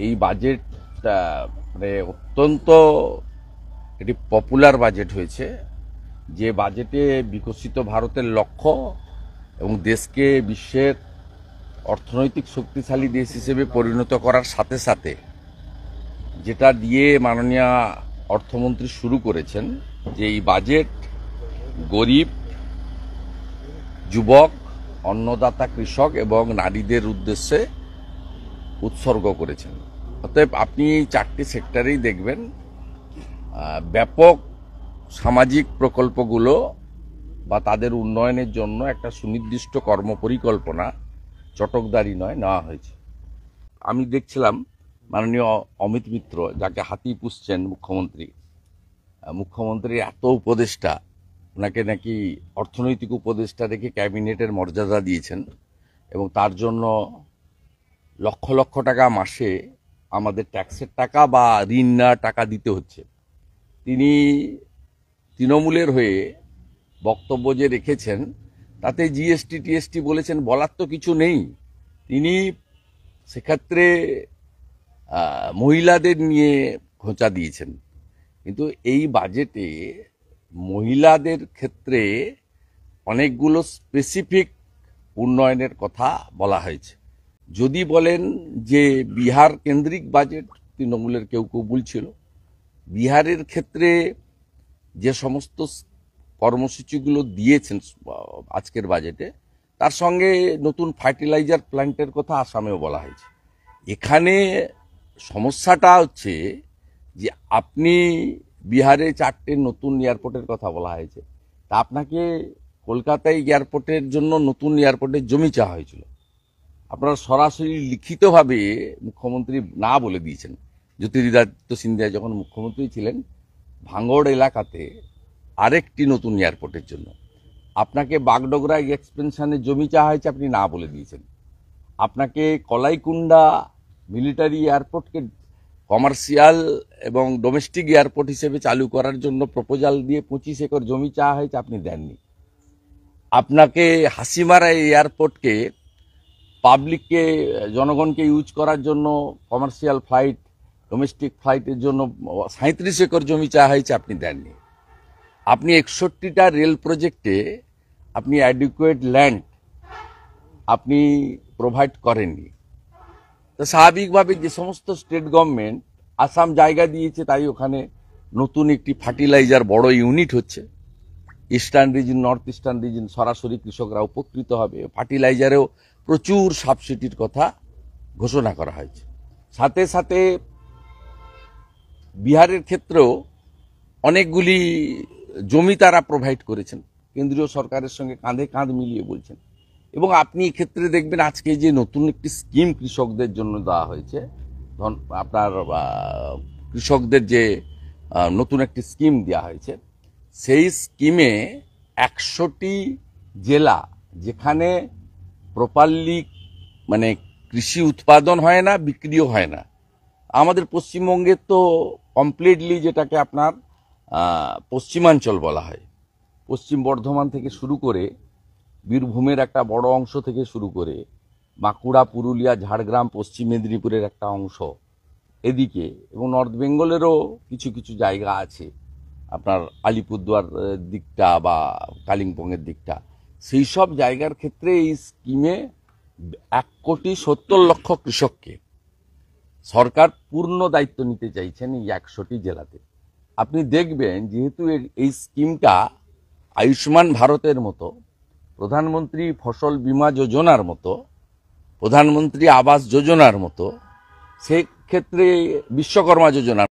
এই বাজেট মানে অত্যন্ত একটি পপুলার বাজেট হয়েছে, যে বাজেটে বিকশিত ভারতের লক্ষ্য এবং দেশকে বিশ্বের অর্থনৈতিক শক্তিশালী দেশ হিসেবে পরিণত করার সাথে সাথে যেটা দিয়ে মাননীয় অর্থমন্ত্রী শুরু করেছেন, যে এই বাজেট গরিব, যুবক, অন্নদাতা কৃষক এবং নারীদের উদ্দেশ্যে উৎসর্গ করেছেন। অতএব আপনি এই চারটি সেক্টরেই দেখবেন ব্যাপক সামাজিক প্রকল্পগুলো বা তাদের উন্নয়নের জন্য একটা সুনির্দিষ্ট কর্মপরিকল্পনা, চটকদারি নয়, নেওয়া হয়েছে। আমি দেখছিলাম মাননীয় অমিত মিত্র, যাকে হাতি পুষছেন মুখ্যমন্ত্রীর এত উপদেষ্টা, ওনাকে নাকি অর্থনৈতিক উপদেষ্টা রেখে ক্যাবিনেটের মর্যাদা দিয়েছেন এবং তার জন্য লক্ষ লক্ষ টাকা মাসে আমাদের ট্যাক্সের টাকা বা ঋণ নেওয়ার টাকা দিতে হচ্ছে। তিনি তৃণমূলের হয়ে বক্তব্য যে রেখেছেন তাতে জিএসটি টিএসটি বলেছেন, বলার তো কিছু নেই। তিনি সেক্ষেত্রে মহিলাদের নিয়ে খোঁচা দিয়েছেন, কিন্তু এই বাজেটে মহিলাদের ক্ষেত্রে অনেকগুলো স্পেসিফিক উন্নয়নের কথা বলা হয়েছে। যদি বলেন যে বিহার কেন্দ্রিক বাজেট, তৃণমূলের কেউ কেউ বলছিল বিহারের ক্ষেত্রে যে সমস্ত কর্মসূচিগুলো দিয়েছেন আজকের বাজেটে, তার সঙ্গে নতুন ফার্টিলাইজার প্ল্যান্টের কথা আসামেও বলা হয়েছে। এখানে সমস্যাটা হচ্ছে যে আপনি বিহারে 4টে নতুন এয়ারপোর্টের কথা বলা হয়েছে, তা আপনাকে কলকাতায় এয়ারপোর্টের জন্য নতুন এয়ারপোর্টের জমি চাওয়া হয়েছিল। আপনারা সরাসরি লিখিতভাবে মুখ্যমন্ত্রী না বলে দিয়েছেন। জ্যোতিরাদিত্য সিন্ধিয়া যখন মুখ্যমন্ত্রী ছিলেন, ভাঙড় এলাকাতে আরেকটি নতুন এয়ারপোর্টের জন্য আপনাকে বাগডোগরা এক্সপেনশনের জমি চাওয়া হয়েছে, আপনি না বলে দিয়েছেন। আপনাকে কলাইকুণ্ডা মিলিটারি এয়ারপোর্টকে কমার্শিয়াল এবং ডোমেস্টিক এয়ারপোর্ট হিসেবে চালু করার জন্য প্রপোজাল দিয়ে 25 একর জমি চাওয়া হয়েছে, আপনি দেননি। আপনাকে হাসিমারা এয়ারপোর্টকে পাবলিককে, জনগণকে ইউজ করার জন্য কমার্শিয়াল ফ্লাইট, ডোমেস্টিক ফ্লাইটের জন্য 37 একর জমি চাওয়া হয়েছে, আপনি দেননি। আপনি 61টা রেল প্রজেক্টে আপনি অ্যাডিকুয়েট ল্যান্ড আপনি প্রোভাইড করেননি। তো স্বাভাবিকভাবে যে সমস্ত স্টেট গভর্নমেন্ট আসাম জায়গা দিয়েছে, তাই ওখানে নতুন একটি ফার্টিলাইজার বড় ইউনিট হচ্ছে। Eastern reason, north eastern reason সরাসরি কৃষকরা উপকৃত হবে। ফার্টিলাইজারেও প্রচুর সাবসিডির কথা ঘোষণা করা হয়েছে। সাথে সাথে বিহারের ক্ষেত্রেও অনেকগুলি জমি তারা প্রোভাইড করেছেন, কেন্দ্রীয় সরকারের সঙ্গে কাঁধে কাঁধ মিলিয়ে বলছেন। এবং আপনি এক্ষেত্রে দেখবেন আজকে যে নতুন একটি স্কিম কৃষকদের জন্য দেওয়া হয়েছে, আপনার কৃষকদের যে নতুন একটি স্কিম দেওয়া হয়েছে, সেই স্কিমে 100টি জেলা যেখানে প্রপারলি মানে কৃষি উৎপাদন হয় না, বিক্রিও হয় না। আমাদের পশ্চিমবঙ্গের তো কমপ্লিটলি যেটাকে আপনার পশ্চিমাঞ্চল বলা হয়, পশ্চিম বর্ধমান থেকে শুরু করে বীরভূমের একটা বড় অংশ থেকে শুরু করে বাঁকুড়া, পুরুলিয়া, ঝাড়গ্রাম, পশ্চিম মেদিনীপুরের একটা অংশ এদিকে, এবং নর্থ বেঙ্গলেরও কিছু কিছু জায়গা আছে, আপনার আলিপুরদুয়ার দিকটা বা কালিম্পংয়ের দিকটা। সেই সব জায়গার ক্ষেত্রে এই স্কিমে 1,70,00,000 কৃষককে সরকার পূর্ণ দায়িত্ব নিতে চাইছেন এই 100টি জেলাতে। আপনি দেখবেন যেহেতু এই স্কিমটা আয়ুষ্মান ভারতের মতো, প্রধানমন্ত্রী ফসল বীমা যোজনার মতো, প্রধানমন্ত্রী আবাস যোজনার মতো, সেক্ষেত্রে বিশ্বকর্মা যোজনা